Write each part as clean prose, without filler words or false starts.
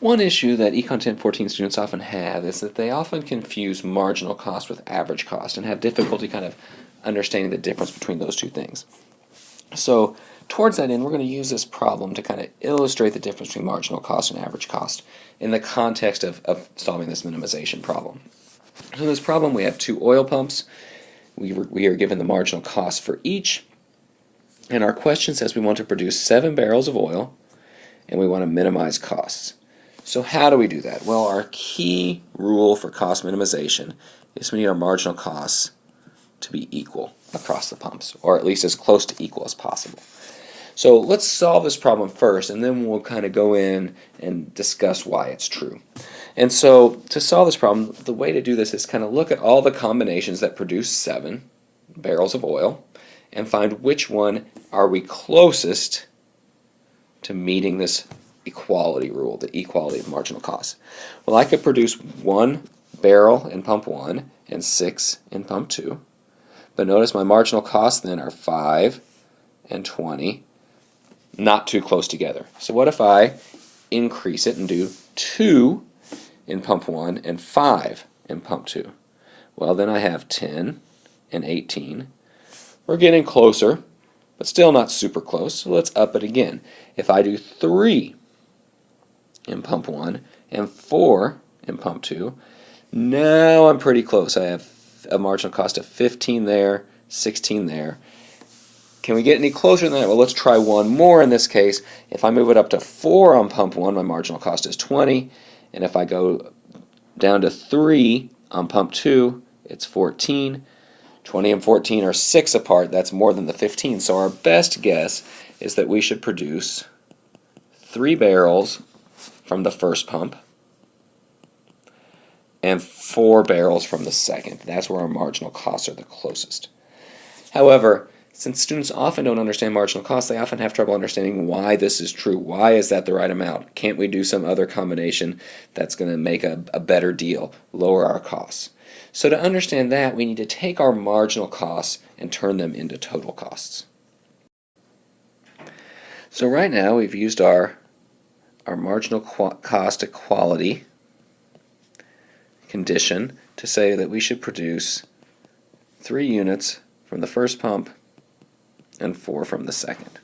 One issue that Econ 1014 students often have is that they often confuse marginal cost with average cost and have difficulty kind of understanding the difference between those two things. So towards that end, we're going to use this problem to kind of illustrate the difference between marginal cost and average cost in the context of solving this minimization problem. So in this problem we have two oil pumps. We are given the marginal cost for each, and our question says we want to produce 7 barrels of oil and we want to minimize costs. So how do we do that? Well, our key rule for cost minimization is we need our marginal costs to be equal across the pumps, or at least as close to equal as possible. So let's solve this problem first, and then we'll kind of go in and discuss why it's true. And so to solve this problem, the way to do this is kind of look at all the combinations that produce 7 barrels of oil and find which one are we closest to meeting this equality rule, the equality of marginal cost. Well, I could produce 1 barrel in pump 1 and 6 in pump 2. But notice my marginal costs then are 5 and 20, not too close together. So what if I increase it and do 2 in pump 1 and 5 in pump 2? Well, then I have 10 and 18. We're getting closer, but still not super close, so let's up it again. If I do 3 in pump 1 and 4 in pump 2, now I'm pretty close. I have a marginal cost of 15 there, 16 there. Can we get any closer than that? Well, let's try one more in this case. If I move it up to 4 on pump 1, my marginal cost is 20, and if I go down to 3 on pump 2, it's 14. 20 and 14 are 6 apart. That's more than the 15. So our best guess is that we should produce 3 barrels from the first pump and 4 barrels from the second. That's where our marginal costs are the closest. However, since students often don't understand marginal costs, they often have trouble understanding why this is true. Why is that the right amount? Can't we do some other combination that's going to make a better deal, lower our costs? So to understand that, we need to take our marginal costs and turn them into total costs. So right now we've used our marginal cost equality condition to say that we should produce 3 units from the first pump and 4 from the second.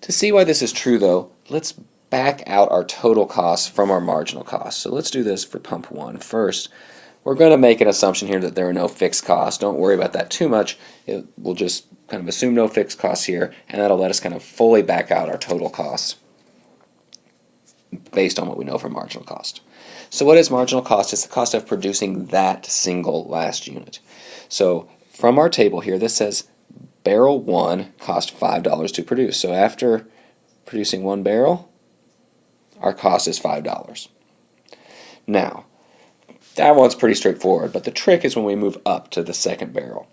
To see why this is true though, let's back out our total costs from our marginal costs. So let's do this for pump 1 first. We're going to make an assumption here that there are no fixed costs. Don't worry about that too much. We'll just kind of assume no fixed costs here, and that'll let us kind of fully back out our total costs based on what we know from marginal cost. So what is marginal cost? It's the cost of producing that single last unit. So from our table here, this says barrel 1 cost $5 to produce. So after producing 1 barrel, our cost is $5. Now, that one's pretty straightforward, but the trick is when we move up to the second barrel.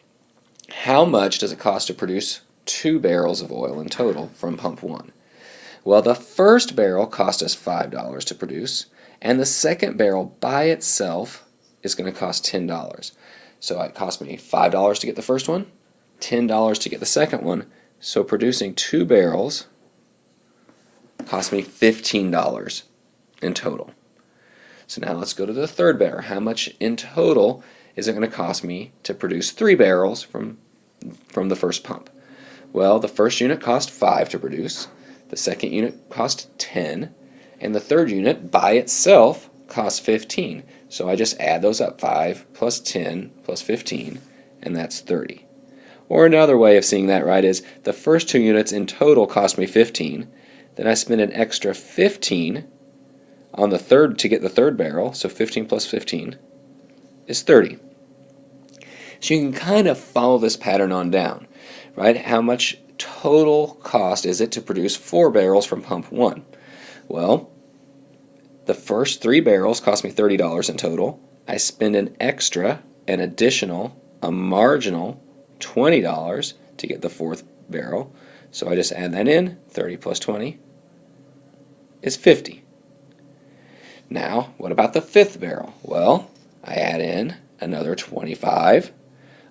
How much does it cost to produce 2 barrels of oil in total from pump 1? Well, the first barrel cost us $5 to produce, and the second barrel by itself is going to cost $10. So it cost me $5 to get the first one, $10 to get the second one, so producing 2 barrels cost me $15 in total. So now let's go to the third barrel. How much in total is it going to cost me to produce 3 barrels from the first pump? Well, the first unit cost 5 to produce, the second unit cost 10, and the third unit by itself costs 15. So I just add those up, 5 plus 10 plus 15, and that's 30. Or another way of seeing that right is the first 2 units in total cost me 15, then I spend an extra 15 on the third to get the third barrel, so 15 plus 15 is 30. So you can kind of follow this pattern on down, right? How much total cost is it to produce 4 barrels from pump 1? Well, the first 3 barrels cost me $30 in total. I spend an additional, a marginal $20 to get the 4th barrel. So I just add that in. 30 plus 20 is 50. Now, what about the 5th barrel? Well, I add in another 25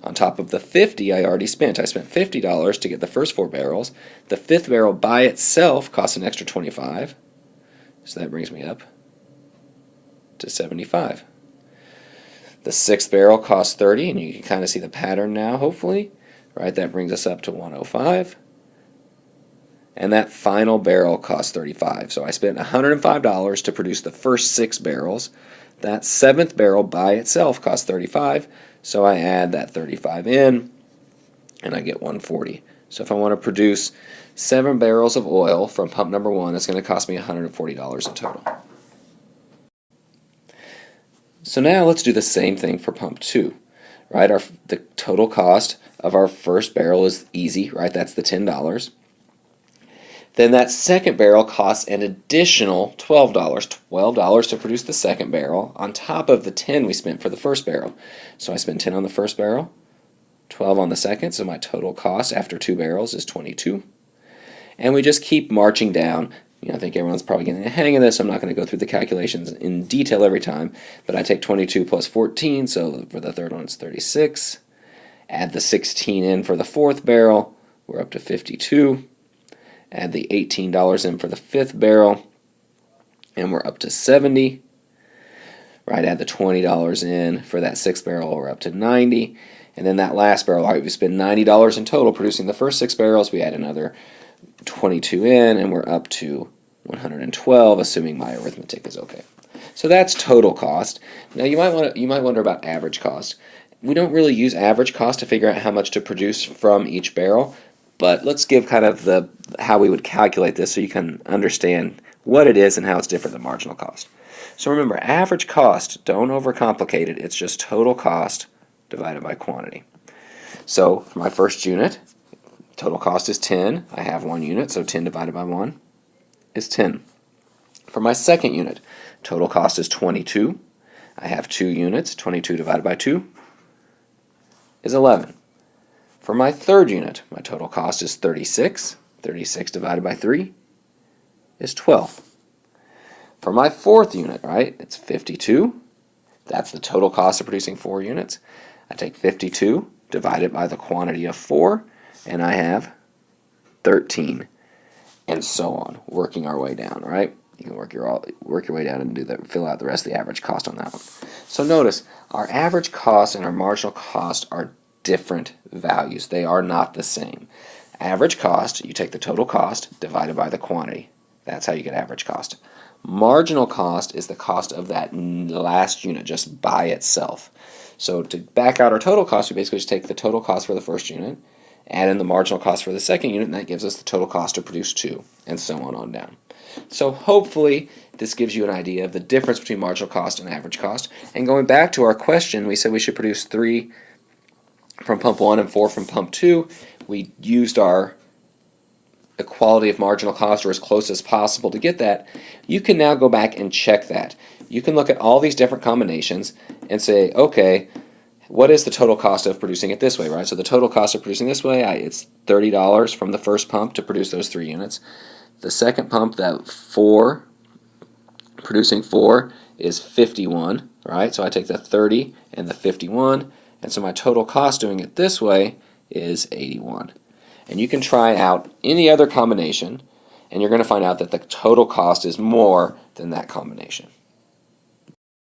on top of the 50 I already spent. I spent $50 to get the first 4 barrels. The 5th barrel by itself costs an extra 25. So that brings me up to 75. The sixth barrel costs 30, and you can kind of see the pattern now, hopefully. Right, that brings us up to 105. And that final barrel costs 35. So I spent $105 to produce the first 6 barrels. That seventh barrel by itself costs 35. So I add that 35 in, and I get 140. So if I want to produce 7 barrels of oil from pump number 1, it's going to cost me $140 in total. So now let's do the same thing for pump 2. Right, the total cost of our first barrel is easy, right? That's the $10. Then that second barrel costs an additional $12. $12 to produce the second barrel on top of the 10 we spent for the first barrel. So I spent 10 on the first barrel, 12 on the second, so my total cost after 2 barrels is 22. And we just keep marching down. I think everyone's probably getting the hang of this. I'm not going to go through the calculations in detail every time, but I take 22 plus 14, so for the third one it's 36. Add the 16 in for the fourth barrel, we're up to 52. Add the $18 in for the fifth barrel, and we're up to 70. Right, add the $20 in for that sixth barrel, we're up to 90. And then that last barrel, all right, we spent $90 in total producing the first 6 barrels. We add another 22 in, and we're up to 112, assuming my arithmetic is okay. So that's total cost. Now you might wonder about average cost. We don't really use average cost to figure out how much to produce from each barrel, but let's give kind of how we would calculate this so you can understand what it is and how it's different than marginal cost. So remember, average cost, don't overcomplicate it, it's just total cost divided by quantity. So for my first unit, total cost is 10. I have 1 unit, so 10 divided by 1 is 10. For my second unit, total cost is 22. I have 2 units. 22 divided by 2 is 11. For my third unit, my total cost is 36. 36 divided by 3 is 12. For my fourth unit, right, it's 52. That's the total cost of producing 4 units. I take 52, divide it by the quantity of 4, and I have 13, and so on, working our way down, right? You can work your way down and fill out the rest of the average cost on that one. So notice, our average cost and our marginal cost are different values. They are not the same. Average cost, you take the total cost divided by the quantity. That's how you get average cost. Marginal cost is the cost of that last unit just by itself. So to back out our total cost, we basically just take the total cost for the first unit, add in the marginal cost for the second unit, and that gives us the total cost to produce 2, and so on down. So hopefully this gives you an idea of the difference between marginal cost and average cost. And going back to our question, we said we should produce 3 from pump 1 and 4 from pump 2. We used our equality of marginal cost, or as close as possible, to get that. You can now go back and check that. You can look at all these different combinations and say, okay, what is the total cost of producing it this way, right? So the total cost of producing this way, it's $30 from the first pump to produce those 3 units. The second pump, producing 4 is 51, right? So I take the 30 and the 51, and so my total cost doing it this way is 81. And you can try out any other combination, and you're going to find out that the total cost is more than that combination.